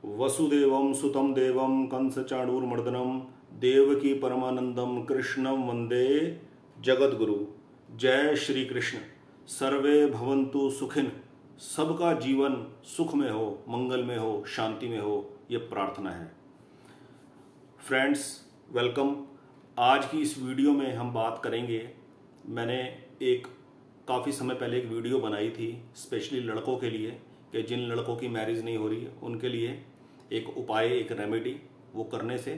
वसुदेवं सुतं देवं कंसचाणूरमर्दनं देवकी परमानंदम कृष्णं वंदे जगद्गुरु। जय श्री कृष्ण। सर्वे भवन्तु सुखिन। सबका जीवन सुख में हो, मंगल में हो, शांति में हो, ये प्रार्थना है। Friends, welcome. आज की इस वीडियो में हम बात करेंगे, मैंने एक काफ़ी समय पहले एक वीडियो बनाई थी स्पेशली लड़कों के लिए कि जिन लड़कों की मैरिज नहीं हो रही है उनके लिए एक उपाय, एक रेमेडी, वो करने से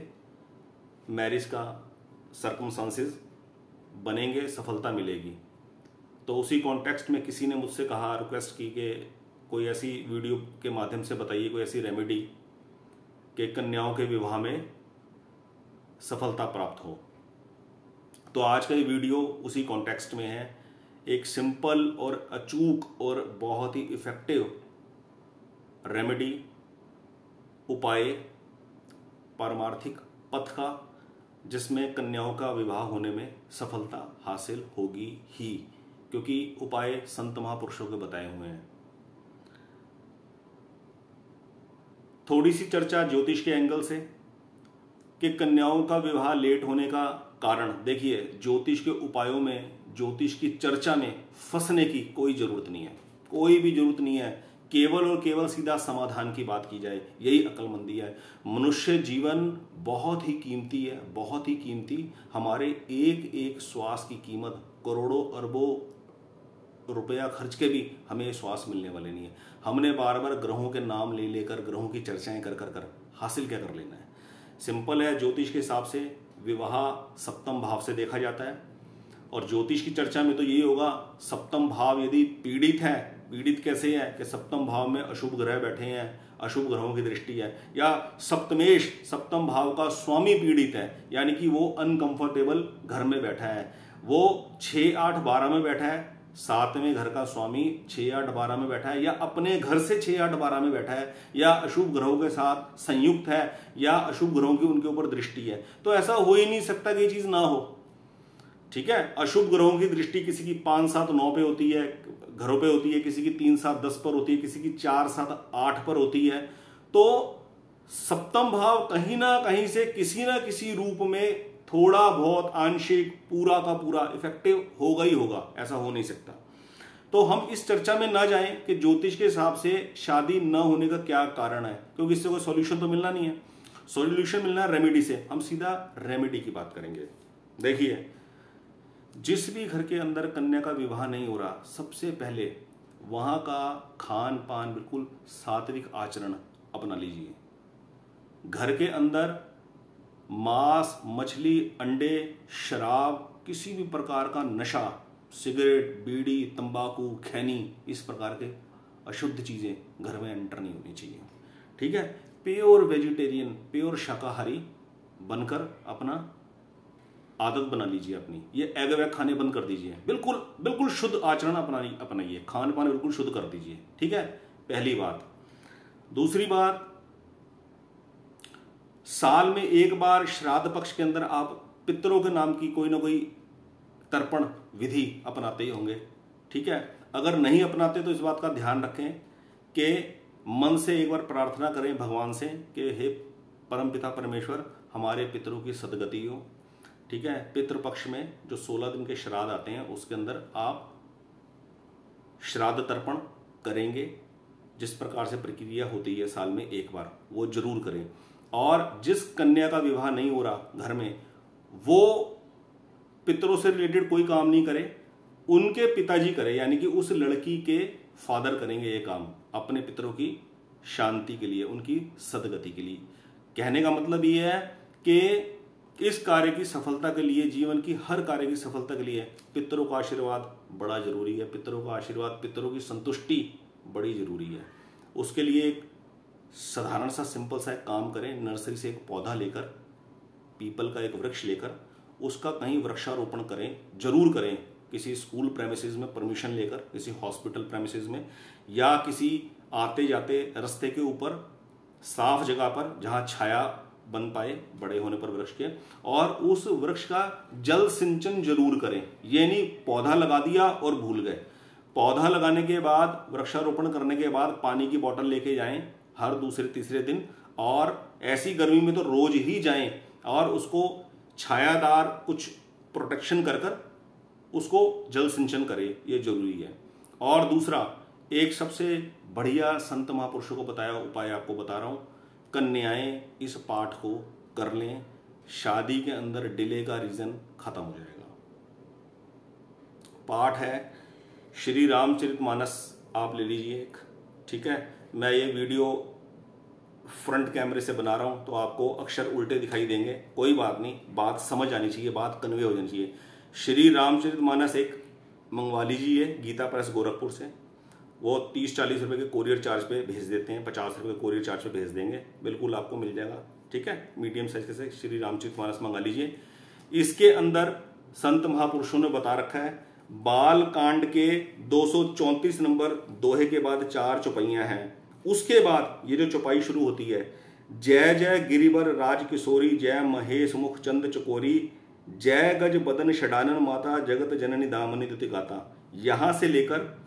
मैरिज का सर्कमस्टांसेस बनेंगे, सफलता मिलेगी। तो उसी कॉन्टेक्स्ट में किसी ने मुझसे कहा, रिक्वेस्ट की कि कोई ऐसी वीडियो के माध्यम से बताइए, कोई ऐसी रेमेडी कि कन्याओं के विवाह में सफलता प्राप्त हो। तो आज का ये वीडियो उसी कॉन्टेक्स्ट में है। एक सिंपल और अचूक और बहुत ही इफेक्टिव रेमेडी, उपाय, पारमार्थिक पथ का, जिसमें कन्याओं का विवाह होने में सफलता हासिल होगी ही, क्योंकि उपाय संत महापुरुषों के बताए हुए हैं। थोड़ी सी चर्चा ज्योतिष के एंगल से कि कन्याओं का विवाह लेट होने का कारण। देखिए, ज्योतिष के उपायों में, ज्योतिष की चर्चा में फंसने की कोई जरूरत नहीं है, कोई भी जरूरत नहीं है। केवल और केवल सीधा समाधान की बात की जाए, यही अक्लमंदी है। मनुष्य जीवन बहुत ही कीमती है, बहुत ही कीमती। हमारे एक एक श्वास की कीमत करोड़ों अरबों रुपया खर्च के भी हमें श्वास मिलने वाले नहीं है। हमने बार बार ग्रहों के नाम ले लेकर, ग्रहों की चर्चाएं कर कर हासिल क्या कर लेना है। सिंपल है, ज्योतिष के हिसाब से विवाह सप्तम भाव से देखा जाता है, और ज्योतिष की चर्चा में तो यही होगा, सप्तम भाव यदि पीड़ित है, पीड़ित कैसे है कि सप्तम भाव में अशुभ ग्रह बैठे हैं, अशुभ ग्रहों की दृष्टि है, या सप्तमेश सप्तम भाव का स्वामी पीड़ित है, यानी कि वो अनकंफर्टेबल घर में बैठा है, वो 6, 8, 12 में बैठा है, 7वें घर का स्वामी 6, 8, 12 में बैठा है, या अपने घर से 6, 8, 12 में बैठा है, या अशुभ ग्रहों के साथ संयुक्त है, या अशुभ ग्रहों की उनके ऊपर दृष्टि है। तो ऐसा हो ही नहीं सकता कि ये चीज ना हो। ठीक है, अशुभ ग्रहों की दृष्टि किसी की 5, 7, 9 पे होती है, घरों पे होती है, किसी की 3, 7, 10 पर होती है, किसी की 4, 7, 8 पर होती है। तो सप्तम भाव कहीं ना कहीं से किसी ना किसी रूप में थोड़ा बहुत आंशिक, पूरा का पूरा इफेक्टिव होगा ही होगा, ऐसा हो नहीं सकता। तो हम इस चर्चा में ना जाएं कि ज्योतिष के हिसाब से शादी न होने का क्या कारण है, क्योंकि इससे कोई सॉल्यूशन तो मिलना नहीं है। सॉल्यूशन मिलना है रेमेडी से। हम सीधा रेमेडी की बात करेंगे। देखिए, जिस भी घर के अंदर कन्या का विवाह नहीं हो रहा, सबसे पहले वहां का खान पान बिल्कुल सात्विक आचरण अपना लीजिए। घर के अंदर मांस, मछली, अंडे, शराब, किसी भी प्रकार का नशा, सिगरेट, बीड़ी, तंबाकू, खैनी, इस प्रकार के अशुद्ध चीजें घर में एंटर नहीं होनी चाहिए। ठीक है, प्योर वेजिटेरियन, प्योर शाकाहारी बनकर अपना आदत बना लीजिए अपनी। ये एग वैग खाने बंद कर दीजिए, बिल्कुल बिल्कुल शुद्ध आचरण अपनाइए, खान पान बिल्कुल शुद्ध कर दीजिए। ठीक है, पहली बात। दूसरी बात, साल में एक बार श्राद्ध पक्ष के अंदर आप पितरों के नाम की कोई ना कोई तर्पण विधि अपनाते ही होंगे। ठीक है, अगर नहीं अपनाते तो इस बात का ध्यान रखें कि मन से एक बार प्रार्थना करें भगवान से कि हे परमपिता परमेश्वर, हमारे पितरों की सदगति हो। ठीक है, पितृपक्ष में जो 16 दिन के श्राद्ध आते हैं उसके अंदर आप श्राद्ध तर्पण करेंगे। जिस प्रकार से प्रक्रिया होती है साल में एक बार, वो जरूर करें। और जिस कन्या का विवाह नहीं हो रहा घर में, वो पितरों से रिलेटेड कोई काम नहीं करे, उनके पिताजी करे, यानी कि उस लड़की के फादर करेंगे ये काम अपने पितरों की शांति के लिए, उनकी सदगति के लिए। कहने का मतलब ये है कि इस कार्य की सफलता के लिए, जीवन की हर कार्य की सफलता के लिए पितरों का आशीर्वाद बड़ा जरूरी है। पितरों का आशीर्वाद, पितरों की संतुष्टि बड़ी जरूरी है। उसके लिए एक साधारण सा सिंपल सा एक काम करें। नर्सरी से एक पौधा लेकर, पीपल का एक वृक्ष लेकर, उसका कहीं वृक्षारोपण करें, जरूर करें। किसी स्कूल प्रेमिसेस में परमिशन लेकर, किसी हॉस्पिटल प्रेमिसेस में, या किसी आते जाते रास्ते के ऊपर साफ जगह पर जहां छाया बन पाए बड़े होने पर वृक्ष के, और उस वृक्ष का जल सिंचन जरूर करें। ये नहीं पौधा लगा दिया और भूल गए। पौधा लगाने के बाद, वृक्षारोपण करने के बाद पानी की बोतल लेके जाएं, हर दूसरे तीसरे दिन, और ऐसी गर्मी में तो रोज ही जाएं और उसको छायादार कुछ प्रोटेक्शन कर कर उसको जल सिंचन करें, ये जरूरी है। और दूसरा, एक सबसे बढ़िया संत महापुरुषों को बताया उपाय आपको बता रहा हूं, कन्याएं इस पाठ को कर लें, शादी के अंदर डिले का रीजन खत्म हो जाएगा। पाठ है श्री रामचरितमानस, आप ले लीजिए एक, ठीक है। मैं ये वीडियो फ्रंट कैमरे से बना रहा हूं तो आपको अक्षर उल्टे दिखाई देंगे, कोई बात नहीं, बात समझ आनी चाहिए, बात कन्वे हो जानी चाहिए। श्री रामचरितमानस एक मंगवा लीजिए गीता प्रेस गोरखपुर से, वो 30-40 रुपए के कोरियर चार्ज पे भेज देते हैं, 50 रुपए के कोरियर चार्ज पे भेज देंगे, बिल्कुल आपको मिल जाएगा, ठीक है। मीडियम साइज के से श्री रामचरितमानस मंगा लीजिए। इसके अंदर संत महापुरुषों ने बता रखा है, बाल कांड के 234 नंबर दोहे के बाद 4 चौपाइयां हैं। उसके बाद ये जो चौपाई शुरू होती है, जय जय गिरिवर राज किशोरी, जय महेश मुख चंद चकोरी, जय गज बदन षडानन माता, जगत जननी दामनी दुति गाता। यहां से लेकर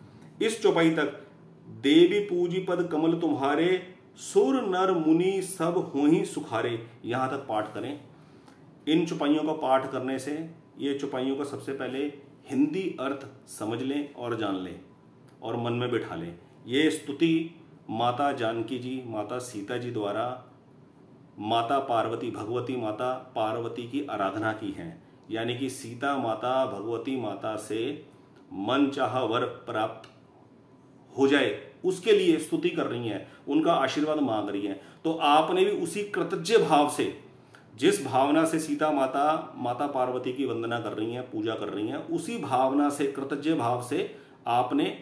इस चौपाई तक, देवी पूजी पद कमल तुम्हारे, सुर नर मुनि सब होहि सुखारे, यहां तक पाठ करें। इन चौपाइयों का पाठ करने से, ये चौपाइयों का सबसे पहले हिंदी अर्थ समझ लें और जान लें और मन में बिठा लें। ये स्तुति माता जानकी जी, माता सीता जी द्वारा माता पार्वती, भगवती माता पार्वती की आराधना की है, यानी कि सीता माता भगवती माता से मन चाहा वर प्राप्त हो जाए उसके लिए स्तुति कर रही हैं, उनका आशीर्वाद मांग रही हैं। तो आपने भी उसी कृतज्ञ भाव से, जिस भावना से सीता माता, माता पार्वती की वंदना कर रही हैं, पूजा कर रही हैं, उसी भावना से, कृतज्ञ भाव से आपने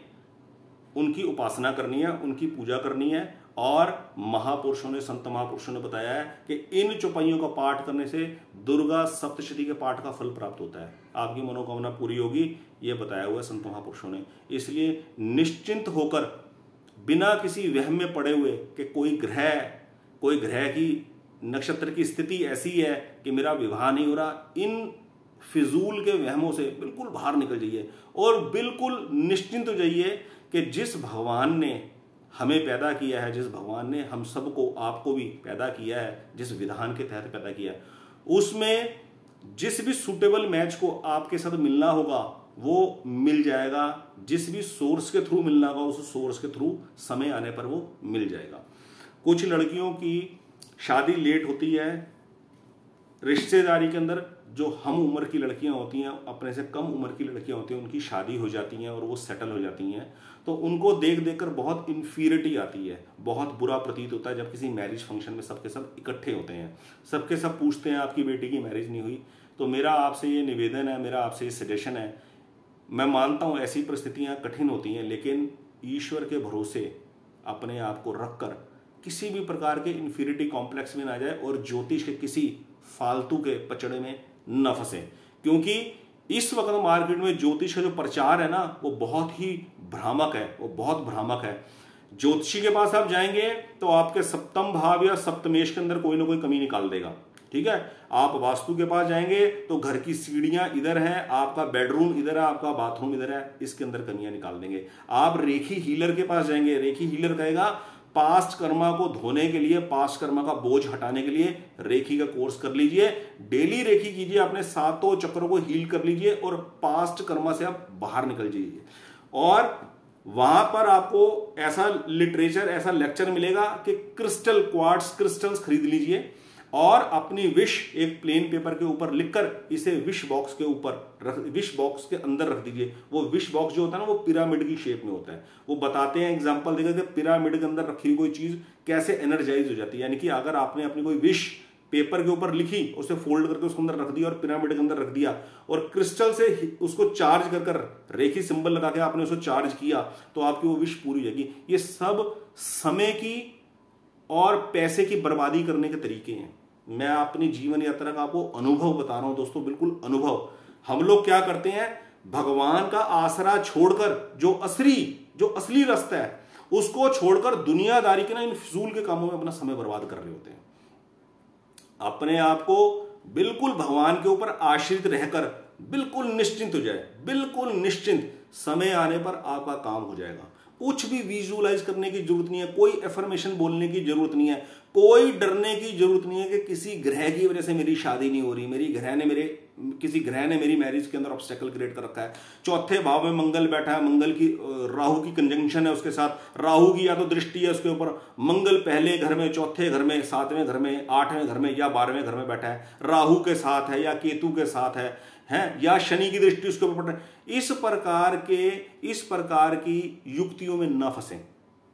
उनकी उपासना करनी है, उनकी पूजा करनी है। और महापुरुषों ने, संत महापुरुषों ने बताया है कि इन चौपाइयों का पाठ करने से दुर्गा सप्तशती के पाठ का फल प्राप्त होता है, आपकी मनोकामना पूरी होगी, ये बताया हुआ है संत महापुरुषों ने। इसलिए निश्चिंत होकर, बिना किसी वहम में पड़े हुए कि कोई ग्रह की, नक्षत्र की स्थिति ऐसी है कि मेरा विवाह नहीं हो रहा, इन फिजूल के वहमों से बिल्कुल बाहर निकल जाइए और बिल्कुल निश्चिंत हो जाइए कि जिस भगवान ने हमें पैदा किया है, जिस भगवान ने हम सबको, आपको भी पैदा किया है, जिस विधान के तहत पैदा किया है, उसमें जिस भी सूटेबल मैच को आपके साथ मिलना होगा वो मिल जाएगा, जिस भी सोर्स के थ्रू मिलना होगा उस सोर्स के थ्रू समय आने पर वो मिल जाएगा। कुछ लड़कियों की शादी लेट होती है, रिश्तेदारी के अंदर जो हम उम्र की लड़कियां होती हैं, अपने से कम उम्र की लड़कियां होती हैं, उनकी शादी हो जाती हैं और वो सेटल हो जाती हैं, तो उनको देख देखकर बहुत इन्फीरिटी आती है, बहुत बुरा प्रतीत होता है जब किसी मैरिज फंक्शन में सबके सब इकट्ठे होते हैं, सबके सब पूछते हैं आपकी बेटी की मैरिज नहीं हुई। तो मेरा आपसे ये निवेदन है, मेरा आपसे ये सजेशन है, मैं मानता हूं ऐसी परिस्थितियां कठिन होती हैं, लेकिन ईश्वर के भरोसे अपने आप को रखकर किसी भी प्रकार के इन्फीरिटी कॉम्प्लेक्स में ना जाए और ज्योतिष के किसी फालतू के पचड़े में न फंसे, क्योंकि इस वक्त मार्केट में ज्योतिष का जो प्रचार है ना वो बहुत ही भ्रामक है, वो बहुत भ्रामक है। ज्योतिषी के पास आप जाएंगे तो आपके सप्तम भाव या सप्तमेश के अंदर कोई ना कोई कमी निकाल देगा, ठीक है। आप वास्तु के पास जाएंगे तो घर की सीढ़ियां इधर हैं, आपका बेडरूम इधर है, आपका बाथरूम इधर है, इसके अंदर कमियां निकाल देंगे। आप रेखी हीलर के पास जाएंगे, रेखी हीलर कहेगा पास्ट कर्मा को धोने के लिए, पास्ट कर्मा का बोझ हटाने के लिए रेखी का कोर्स कर लीजिए, डेली रेखी कीजिए, अपने 7 चक्रों को हील कर लीजिए और पास्ट कर्मा से आप बाहर निकल जाइए। और वहां पर आपको ऐसा लिटरेचर, ऐसा लेक्चर मिलेगा कि क्रिस्टल, क्वार्ट्स क्रिस्टल्स खरीद लीजिए और अपनी विश एक प्लेन पेपर के ऊपर लिखकर इसे विश बॉक्स के ऊपर विश बॉक्स के अंदर रख दीजिए। वो विश बॉक्स जो होता है ना वो पिरामिड की शेप में होता है। वो बताते हैं, एग्जांपल देकर कि पिरामिड के अंदर रखी कोई चीज कैसे एनर्जाइज हो जाती है। यानी कि अगर आपने अपनी कोई विश पेपर के ऊपर लिखी, उसे फोल्ड करके उसके अंदर रख दिया और पिरामिड के अंदर रख दिया और क्रिस्टल से उसको चार्ज कर कर रेखी सिंबल लगा के आपने उसको चार्ज किया तो आपकी वो विश पूरी हो जाएगी। ये सब समय की और पैसे की बर्बादी करने के तरीके हैं। मैं अपनी जीवन यात्रा का आपको अनुभव बता रहा हूं दोस्तों, बिल्कुल अनुभव। हम लोग क्या करते हैं, भगवान का आसरा छोड़कर जो असली रास्ता है उसको छोड़कर दुनियादारी के ना इन फिजूल के कामों में अपना समय बर्बाद कर रहे होते हैं। अपने आप को बिल्कुल भगवान के ऊपर आश्रित रहकर बिल्कुल निश्चिंत हो जाए, बिल्कुल निश्चिंत, समय आने पर आपका काम हो जाएगा। कुछ भी विजुअलाइज करने की जरूरत नहीं है, कोई एफर्मेशन बोलने की जरूरत नहीं है, कोई डरने की जरूरत नहीं है कि किसी ग्रह की वजह से मेरी शादी नहीं हो रही, किसी ग्रह ने मेरी मैरिज के अंदर ऑब्स्टेकल क्रिएट कर रखा है। चौथे भाव में मंगल बैठा है, मंगल की राहु की कंजंक्शन है उसके साथ, राहु की या तो दृष्टि है उसके ऊपर, मंगल पहले घर में, चौथे घर में, सातवें घर में, आठवें घर में या 12वें घर में बैठा है, राहु के साथ है या केतु के साथ है या शनि की दृष्टि उसके ऊपर पड़ रही है। इस प्रकार की युक्तियों में ना फंसे।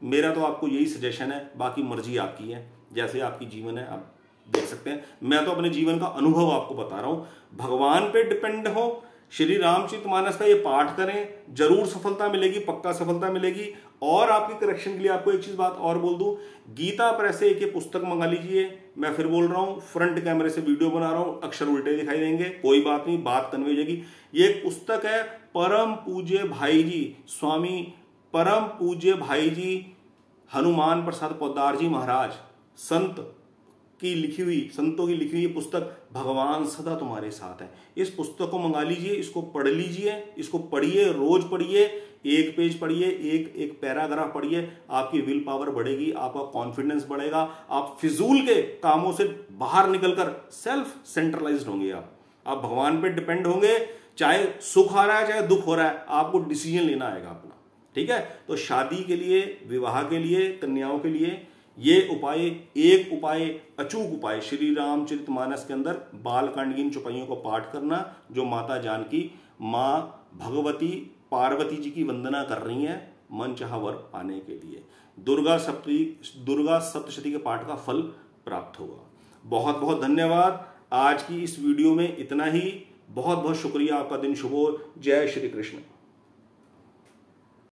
मेरा तो आपको यही सजेशन है, बाकी मर्जी आपकी है, जैसे आपकी जीवन है आप देख सकते हैं। मैं तो अपने जीवन का अनुभव आपको बता रहा हूं। भगवान पे डिपेंड हो, श्री रामचरितमानस का ये पाठ करें, जरूर सफलता मिलेगी, पक्का सफलता मिलेगी। और आपकी करेक्शन के लिए आपको एक चीज बात और बोल दूं, गीता प्रेस से एक पुस्तक मंगा लीजिए। मैं फिर बोल रहा हूं, फ्रंट कैमरे से वीडियो बना रहा हूं, अक्षर उल्टे दिखाई देंगे, कोई बात नहीं, बात कन्वे हो जाएगी। ये एक पुस्तक है परम पूज्य भाई जी, स्वामी परम पूज्य भाई जी हनुमान प्रसाद पोद्दार जी महाराज, संतों की लिखी हुई पुस्तक भगवान सदा तुम्हारे साथ है। इस पुस्तक को मंगा लीजिए, इसको पढ़ लीजिए, इसको पढ़िए, रोज पढ़िए, एक पेज पढ़िए, एक पैराग्राफ पढ़िए, आपकी विल पावर बढ़ेगी, आपका कॉन्फिडेंस बढ़ेगा, आप फिजूल के कामों से बाहर निकलकर सेल्फ सेंट्रलाइज्ड होंगे। आप भगवान पे डिपेंड होंगे, चाहे सुख आ रहा है चाहे दुख हो रहा है, आपको डिसीजन लेना आएगा अपना। ठीक है, तो शादी के लिए, विवाह के लिए, कन्याओं के लिए ये एक उपाय, अचूक उपाय श्री रामचरितमानस के अंदर बालकांड की इन चौपाइयों को पाठ करना, जो माता जानकी मां भगवती पार्वती जी की वंदना कर रही हैं मनचाहा वर पाने के लिए। दुर्गा सप्तशती के पाठ का फल प्राप्त होगा। बहुत बहुत धन्यवाद। आज की इस वीडियो में इतना ही। बहुत बहुत शुक्रिया। आपका दिन शुभ हो। जय श्री कृष्ण।